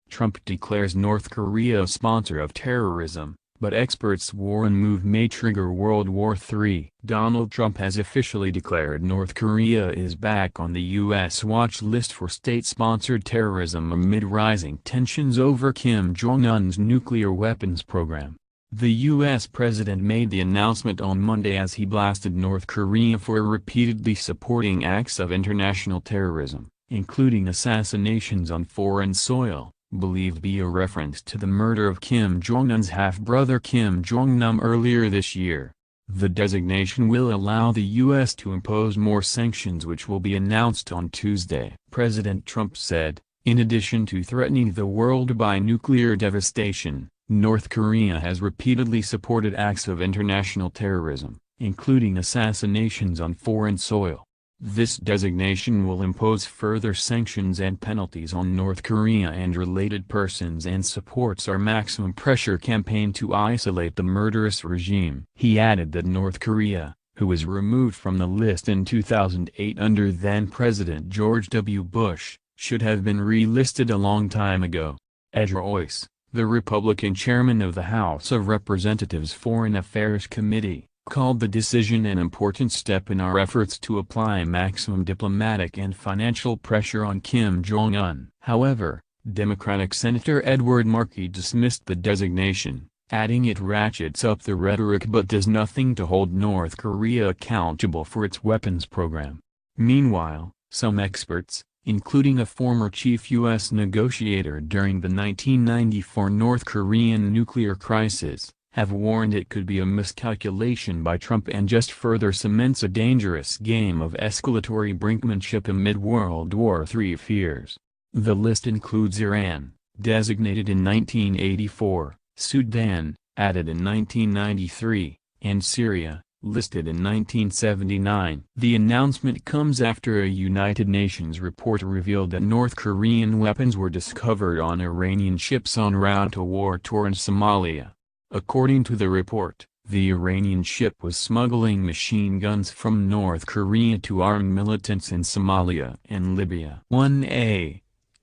Trump declares North Korea a sponsor of terrorism, but experts warn move may trigger World War III. Donald Trump has officially declared North Korea is back on the U.S. watch list for state-sponsored terrorism amid rising tensions over Kim Jong-un's nuclear weapons program. The U.S. president made the announcement on Monday as he blasted North Korea for repeatedly supporting acts of international terrorism, including assassinations on foreign soil, believed to be a reference to the murder of Kim Jong-un's half-brother Kim Jong-nam earlier this year. The designation will allow the U.S. to impose more sanctions which will be announced on Tuesday. President Trump said, in addition to threatening the world by nuclear devastation, North Korea has repeatedly supported acts of international terrorism, including assassinations on foreign soil. This designation will impose further sanctions and penalties on North Korea and related persons and supports our maximum pressure campaign to isolate the murderous regime. He added that North Korea, who was removed from the list in 2008 under then-President George W. Bush, should have been relisted a long time ago. Ed Royce, the Republican chairman of the House of Representatives Foreign Affairs Committee, called the decision an important step in our efforts to apply maximum diplomatic and financial pressure on Kim Jong-un. However, Democratic Senator Edward Markey dismissed the designation, adding it ratchets up the rhetoric but does nothing to hold North Korea accountable for its weapons program. Meanwhile, some experts, including a former chief U.S. negotiator during the 1994 North Korean nuclear crisis, have warned it could be a miscalculation by Trump and just further cements a dangerous game of escalatory brinkmanship amid World War III fears. The list includes Iran, designated in 1984, Sudan, added in 1993, and Syria, listed in 1979. The announcement comes after a United Nations report revealed that North Korean weapons were discovered on Iranian ships en route to war-torn Somalia. According to the report, the Iranian ship was smuggling machine guns from North Korea to arm militants in Somalia and Libya. One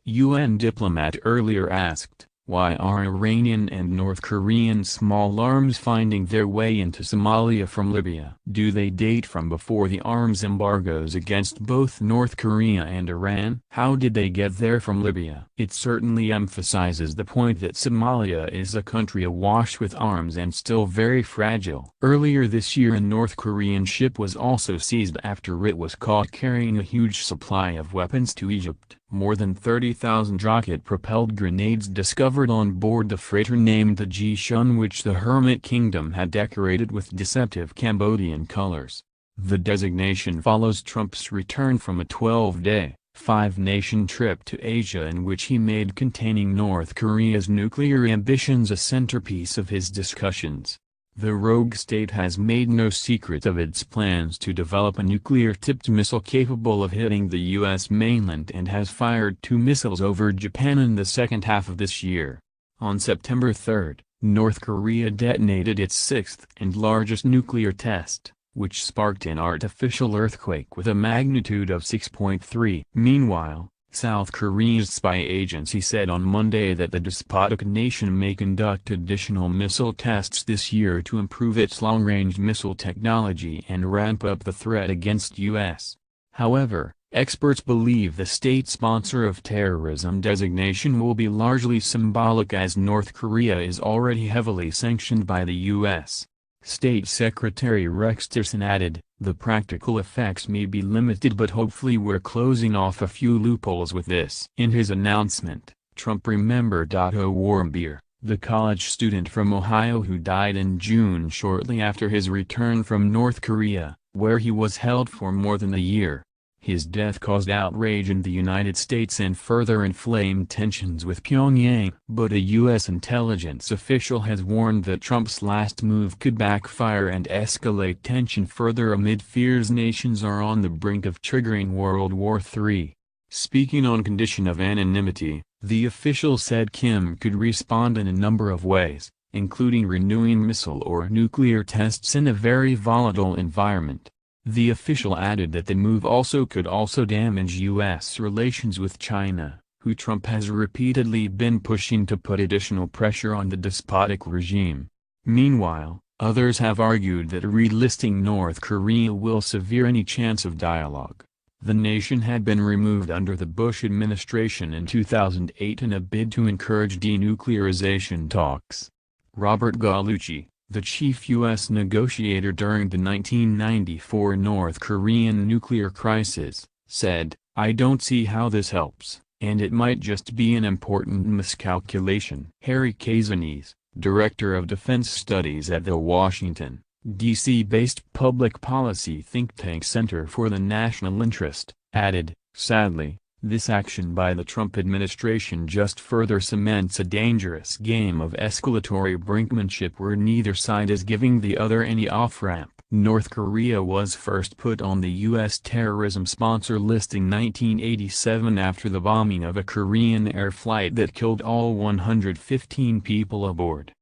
UN diplomat earlier asked, why are Iranian and North Korean small arms finding their way into Somalia from Libya? Do they date from before the arms embargoes against both North Korea and Iran? How did they get there from Libya? It certainly emphasizes the point that Somalia is a country awash with arms and still very fragile. Earlier this year a North Korean ship was also seized after it was caught carrying a huge supply of weapons to Egypt. More than 30,000 rocket-propelled grenades discovered on board the freighter named the Ji-shun, which the Hermit Kingdom had decorated with deceptive Cambodian colors. The designation follows Trump's return from a 12-day, five-nation trip to Asia in which he made containing North Korea's nuclear ambitions a centerpiece of his discussions. The rogue state has made no secret of its plans to develop a nuclear-tipped missile capable of hitting the U.S. mainland and has fired 2 missiles over Japan in the second half of this year. On September 3, North Korea detonated its 6th and largest nuclear test, which sparked an artificial earthquake with a magnitude of 6.3. Meanwhile, South Korea's spy agency said on Monday that the despotic nation may conduct additional missile tests this year to improve its long-range missile technology and ramp up the threat against U.S. However, experts believe the state sponsor of terrorism designation will be largely symbolic as North Korea is already heavily sanctioned by the U.S. State Secretary Rex Tillerson added, the practical effects may be limited but hopefully we're closing off a few loopholes with this. In his announcement, Trump remembered Otto Warmbier, the college student from Ohio who died in June shortly after his return from North Korea, where he was held for more than a year. His death caused outrage in the United States and further inflamed tensions with Pyongyang. But a U.S. intelligence official has warned that Trump's last move could backfire and escalate tension further amid fears nations are on the brink of triggering World War III. Speaking on condition of anonymity, the official said Kim could respond in a number of ways, including renewing missile or nuclear tests in a very volatile environment. The official added that the move could also damage U.S. relations with China, who Trump has repeatedly been pushing to put additional pressure on the despotic regime. Meanwhile, others have argued that relisting North Korea will sever any chance of dialogue. The nation had been removed under the Bush administration in 2008 in a bid to encourage denuclearization talks. Robert Gallucci, the chief U.S. negotiator during the 1994 North Korean nuclear crisis, said, "I don't see how this helps, and it might just be an important miscalculation." Harry Kazanis, director of defense studies at the Washington, D.C.-based public policy think tank Center for the National Interest, added, "Sadly, this action by the Trump administration just further cements a dangerous game of escalatory brinkmanship where neither side is giving the other any off-ramp." North Korea was first put on the U.S. terrorism sponsor list in 1987 after the bombing of a Korean air flight that killed all 115 people aboard.